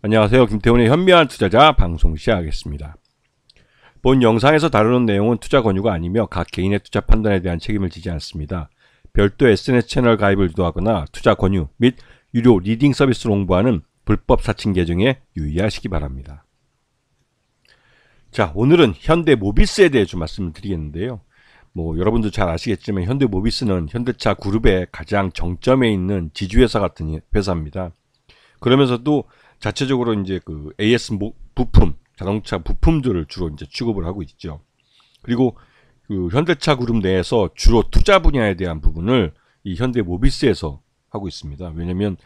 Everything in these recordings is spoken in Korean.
안녕하세요. 김태훈의 현명한 투자자 방송 시작하겠습니다. 본 영상에서 다루는 내용은 투자 권유가 아니며 각 개인의 투자 판단에 대한 책임을 지지 않습니다. 별도 SNS 채널 가입을 유도하거나 투자 권유 및 유료 리딩 서비스를 홍보하는 불법 사칭 계정에 유의하시기 바랍니다. 자, 오늘은 현대모비스에 대해 좀 말씀을 드리겠는데요. 여러분도 잘 아시겠지만 현대모비스는 현대차 그룹의 가장 정점에 있는 지주회사 같은 회사입니다. 그러면서도 자체적으로 이제 그 AS 부품, 자동차 부품들을 주로 이제 취급을 하고 있죠. 그리고 그 현대차 그룹 내에서 주로 투자 분야에 대한 부분을 이 현대모비스에서 하고 있습니다. 왜냐면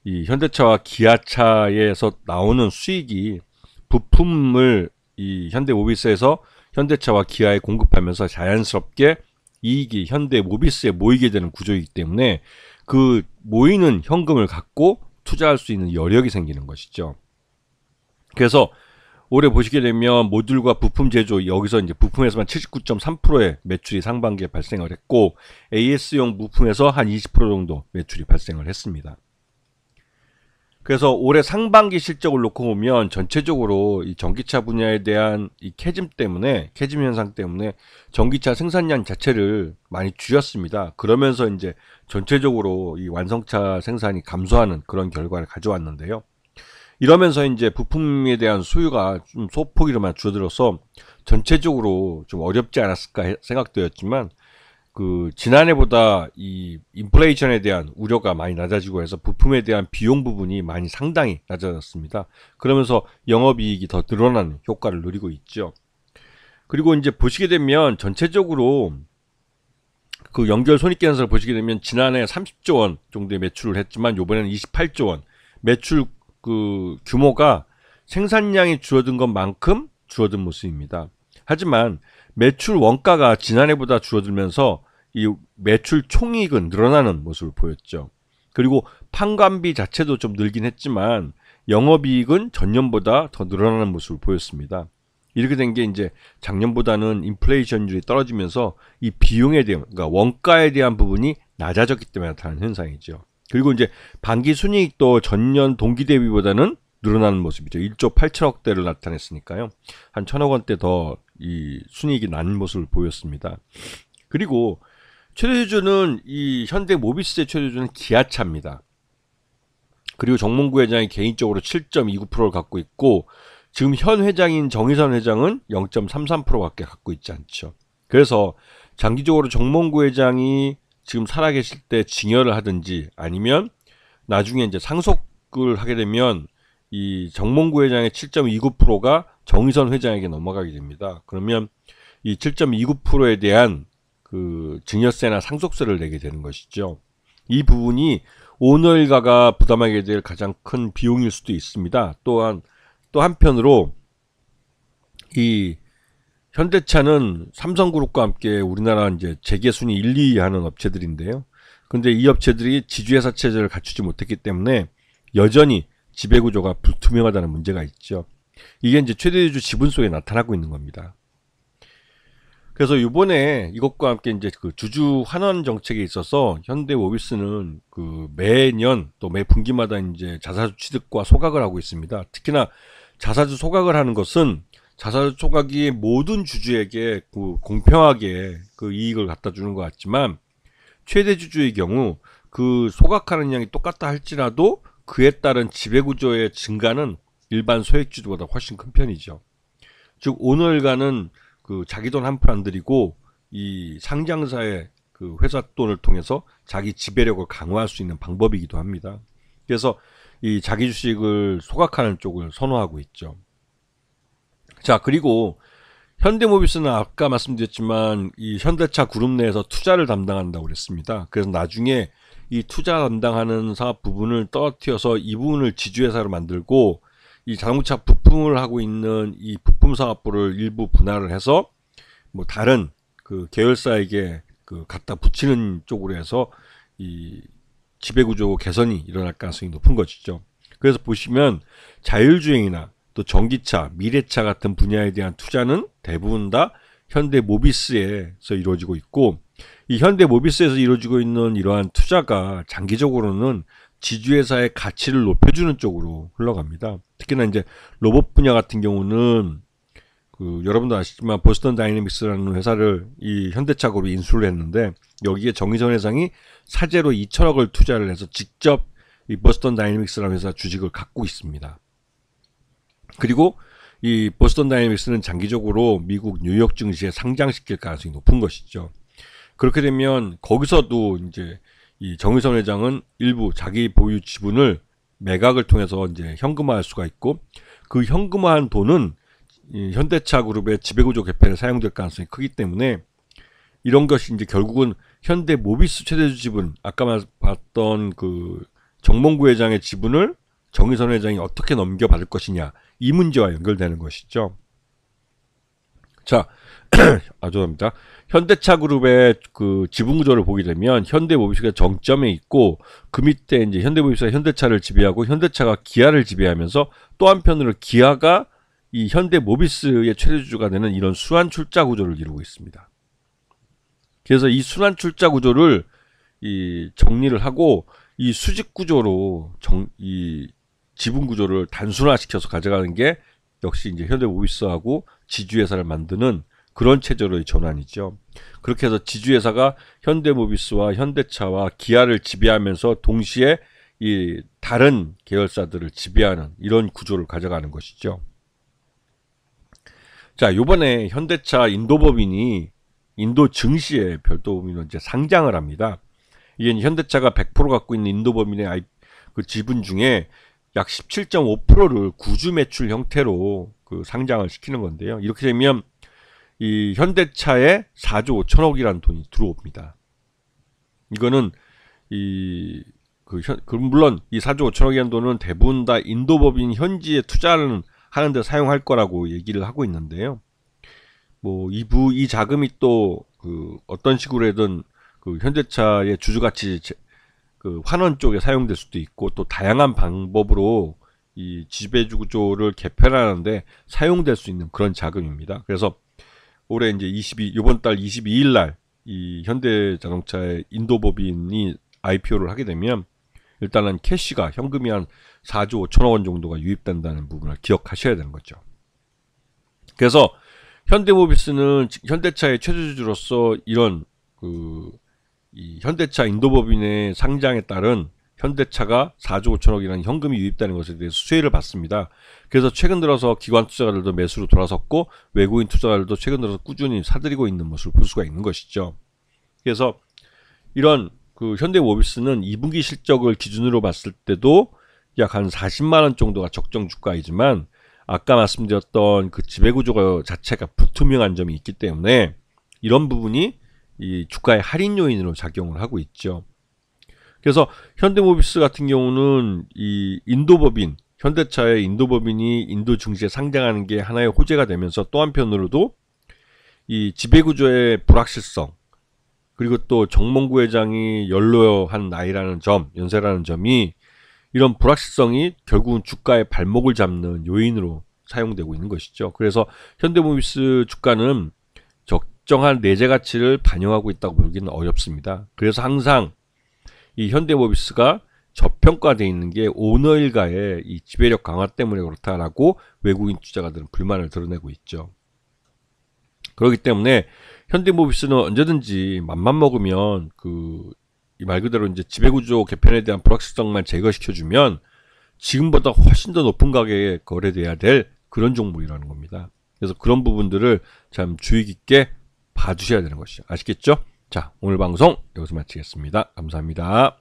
이 현대차와 기아차에서 나오는 수익이 부품을 이 현대모비스에서 현대차와 기아에 공급하면서 자연스럽게 이익이 현대모비스에 모이게 되는 구조이기 때문에 그 모이는 현금을 갖고 투자할 수 있는 여력이 생기는 것이죠. 그래서 올해 보시게 되면 모듈과 부품 제조, 여기서 이제 부품에서만 79.3%의 매출이 상반기에 발생을 했고 AS용 부품에서 한 20% 정도 매출이 발생을 했습니다. 그래서 올해 상반기 실적을 놓고 보면 전체적으로 이 전기차 분야에 대한 이 캐즘 현상 때문에 전기차 생산량 자체를 많이 줄였습니다. 그러면서 이제 전체적으로 이 완성차 생산이 감소하는 그런 결과를 가져왔는데요. 이러면서 이제 부품에 대한 수요가 좀 소폭이로만 줄어들어서 전체적으로 좀 어렵지 않았을까 생각되었지만 그 지난해보다 이 인플레이션에 대한 우려가 많이 낮아지고 해서 부품에 대한 비용 부분이 많이 상당히 낮아졌습니다. 그러면서 영업이익이 더 늘어나는 효과를 누리고 있죠. 그리고 이제 보시게 되면 전체적으로 그 연결 손익계산서를 보시게 되면 지난해 30조 원 정도의 매출을 했지만 이번에는 28조 원 매출 그 규모가 생산량이 줄어든 것만큼 줄어든 모습입니다. 하지만 매출 원가가 지난해보다 줄어들면서 이 매출 총이익은 늘어나는 모습을 보였죠. 그리고 판관비 자체도 좀 늘긴 했지만 영업이익은 전년보다 더 늘어나는 모습을 보였습니다. 이렇게 된 게 이제 작년보다는 인플레이션율이 떨어지면서 이 비용에 대한, 그러니까 원가에 대한 부분이 낮아졌기 때문에 나타나는 현상이죠. 그리고 이제 반기 순이익도 전년 동기 대비보다는 늘어나는 모습이죠. 1조 8천억대를 나타냈으니까요. 한 1,000억 원대 더 이 순이익이 난 모습을 보였습니다. 그리고 최대주주는 이 현대모비스의 최대주주는 기아차입니다. 그리고 정몽구 회장이 개인적으로 7.29%를 갖고 있고 지금 현 회장인 정의선 회장은 0.33%밖에 갖고 있지 않죠. 그래서 장기적으로 정몽구 회장이 지금 살아계실 때 증여를 하든지 아니면 나중에 이제 상속을 하게 되면 이 정몽구 회장의 7.29%가 정의선 회장에게 넘어가게 됩니다. 그러면 이 7.29%에 대한 그 증여세나 상속세를 내게 되는 것이죠. 이 부분이 오너일가가 부담하게 될 가장 큰 비용일 수도 있습니다. 또한 또 한편으로 이 현대차는 삼성그룹과 함께 우리나라 이제 재계 순위 1, 2위 하는 업체들인데요. 근데 이 업체들이 지주회사 체제를 갖추지 못했기 때문에 여전히 지배구조가 불투명하다는 문제가 있죠. 이게 이제 최대주주 지분 속에 나타나고 있는 겁니다. 그래서 이번에 이것과 함께 이제 그 주주 환원 정책에 있어서 현대모비스는 그 매년 또 매 분기마다 이제 자사주 취득과 소각을 하고 있습니다. 특히나 자사주 소각을 하는 것은 자사주 소각이 모든 주주에게 그 공평하게 그 이익을 갖다 주는 것 같지만 최대주주의 경우 그 소각하는 양이 똑같다 할지라도 그에 따른 지배구조의 증가는 일반 소액주주보다 훨씬 큰 편이죠. 즉 오너일가는 그 자기 돈 한 푼 안 들이고 이 상장사의 그 회사 돈을 통해서 자기 지배력을 강화할 수 있는 방법이기도 합니다. 그래서 이 자기 주식을 소각하는 쪽을 선호하고 있죠. 자, 그리고 현대모비스는 아까 말씀드렸지만 이 현대차 그룹 내에서 투자를 담당한다고 그랬습니다. 그래서 나중에 이 투자 담당하는 사업 부분을 떨어뜨려서 이 부분을 지주회사로 만들고 이 자동차 부품을 하고 있는 이 부품 사업부를 일부 분할을 해서 다른 그 계열사에게 그 갖다 붙이는 쪽으로 해서 이 지배구조 개선이 일어날 가능성이 높은 것이죠. 그래서 보시면 자율주행이나 또 전기차, 미래차 같은 분야에 대한 투자는 대부분 다 현대모비스에서 이루어지고 있고 이 현대모비스에서 이루어지고 있는 이러한 투자가 장기적으로는 지주회사의 가치를 높여주는 쪽으로 흘러갑니다. 특히나 이제 로봇 분야 같은 경우는 여러분도 아시지만 보스턴 다이내믹스라는 회사를 이 현대차 그룹이 인수를 했는데, 여기에 정의선 회장이 사재로 2천억을 투자를 해서 직접 이 보스턴 다이내믹스라는 회사 주식을 갖고 있습니다. 그리고 이 보스턴 다이내믹스는 장기적으로 미국 뉴욕 증시에 상장시킬 가능성이 높은 것이죠. 그렇게 되면 거기서도 이제 이 정의선 회장은 일부 자기 보유 지분을 매각을 통해서 이제 현금화할 수가 있고, 그 현금화한 돈은 이 현대차 그룹의 지배구조 개편에 사용될 가능성이 크기 때문에, 이런 것이 이제 결국은 현대 모비스 최대주 지분, 아까 봤던 그 정몽구 회장의 지분을 정의선 회장이 어떻게 넘겨받을 것이냐, 이 문제와 연결되는 것이죠. 자, 죄송합니다. 현대차 그룹의 그 지분 구조를 보게 되면 현대모비스가 정점에 있고, 그 밑에 이제 현대모비스가 현대차를 지배하고 현대차가 기아를 지배하면서, 또 한편으로 기아가 이 현대모비스의 최대주주가 되는 이런 순환출자 구조를 이루고 있습니다. 그래서 이 순환출자 구조를 이 정리를 하고, 이 수직 구조로 이 지분 구조를 단순화시켜서 가져가는 게 역시 이제 현대모비스하고 지주회사를 만드는 그런 체제로의 전환이죠. 그렇게 해서 지주회사가 현대모비스와 현대차와 기아를 지배하면서 동시에 이 다른 계열사들을 지배하는 이런 구조를 가져가는 것이죠. 자, 요번에 현대차 인도법인이 인도 증시에 별도법인으로 이제 상장을 합니다. 이게 현대차가 100% 갖고 있는 인도법인의 그 지분 중에 약 17.5%를 구주 매출 형태로 그 상장을 시키는 건데요. 이렇게 되면 이 현대차에 4조 5천억이라는 돈이 들어옵니다. 이거는 물론 이 4조 5천억이라는 돈은 대부분 다 인도법인 현지에 투자를 하는데 사용할 거라고 얘기를 하고 있는데요. 뭐 이 자금이 또 어떤 식으로든 그 현대차의 주주가치 그 환원 쪽에 사용될 수도 있고, 또 다양한 방법으로 이 지배주 구조를 개편하는데 사용될 수 있는 그런 자금입니다. 그래서 올해 이제 이번 달 22일 날 이 현대자동차의 인도법인이 IPO를 하게 되면 일단은 캐시가 현금이 한 4조 5천억 원 정도가 유입된다는 부분을 기억하셔야 되는 거죠. 그래서 현대모비스는 현대차의 최대주주로서 이런 이 현대차 인도법인의 상장에 따른 현대차가 4조 5천억이라는 현금이 유입되는 것에 대해서 수혜를 받습니다. 그래서 최근 들어서 기관 투자가들도 매수로 돌아섰고, 외국인 투자가들도 최근 들어서 꾸준히 사들이고 있는 모습을 볼 수가 있는 것이죠. 그래서 이런 그 현대모비스는 2분기 실적을 기준으로 봤을 때도 약 한 40만 원 정도가 적정 주가이지만, 아까 말씀드렸던 그 지배구조 자체가 불투명한 점이 있기 때문에 이런 부분이 이 주가의 할인 요인으로 작용을 하고 있죠. 그래서 현대모비스 같은 경우는 이 인도법인, 현대차의 인도법인이 인도 증시에 상장하는 게 하나의 호재가 되면서, 또 한편으로도 이 지배구조의 불확실성, 그리고 또 정몽구 회장이 연로한 나이라는 점, 연세라는 점이, 이런 불확실성이 결국은 주가의 발목을 잡는 요인으로 사용되고 있는 것이죠. 그래서 현대모비스 주가는 적정한 내재 가치를 반영하고 있다고 보기는 어렵습니다. 그래서 항상 이 현대모비스가 저평가되어 있는 게 오너 일가의 이 지배력 강화 때문에 그렇다라고 외국인 투자가들은 불만을 드러내고 있죠. 그렇기 때문에 현대모비스는 언제든지 맘만 먹으면 이 말 그대로 이제 지배구조 개편에 대한 불확실성만 제거시켜주면 지금보다 훨씬 더 높은 가격에 거래돼야 될 그런 종목이라는 겁니다. 그래서 그런 부분들을 참 주의 깊게 봐주셔야 되는 것이죠. 아시겠죠? 자, 오늘 방송 여기서 마치겠습니다. 감사합니다.